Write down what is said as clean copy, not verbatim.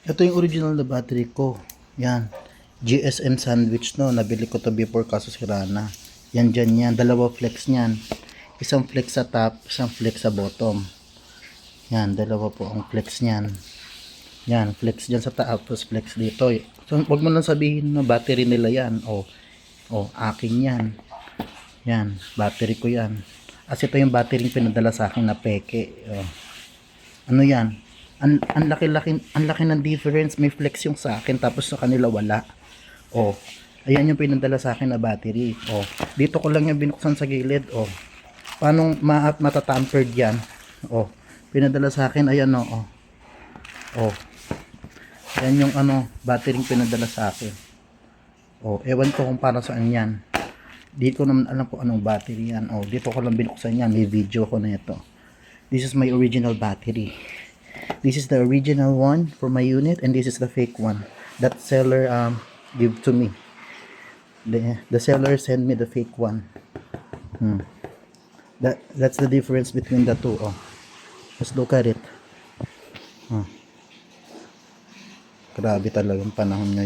Ito yung original na battery ko. Yan. GSM sandwich no. Nabili ko to before kaso sira na. Yan dyan yan. Dalawa flex niyan. Isang flex sa top, isang flex sa bottom. Yan. Dalawa po ang flex niyan. Yan. Flex dyan sa top, tapos flex dito. So, wag mo lang sabihin na battery nila yan. Akin yan. Yan. Battery ko yan. As ito yung battery pinadala sa akin na peke. Ano yan? Ang laki ng difference. May flex yung sa akin tapos sa kanila wala. Ayan yung pinadala sa akin na battery. Dito ko lang yung binuksan sa gilid. Paano matatampered yan? Pinadala sa akin. Ayan Yan yung battery pinadala sa akin. Ewan ko kung para saan yan. Di ko naman alam kung anong battery yan. Dito ko lang binuksan yan. May video ko na ito. This is my original battery. This is the original one for my unit and this is the fake one that seller give to me. The seller sent me the fake one. That's the difference between the two. Let's look at it. Grabe talagang panahon ngayon.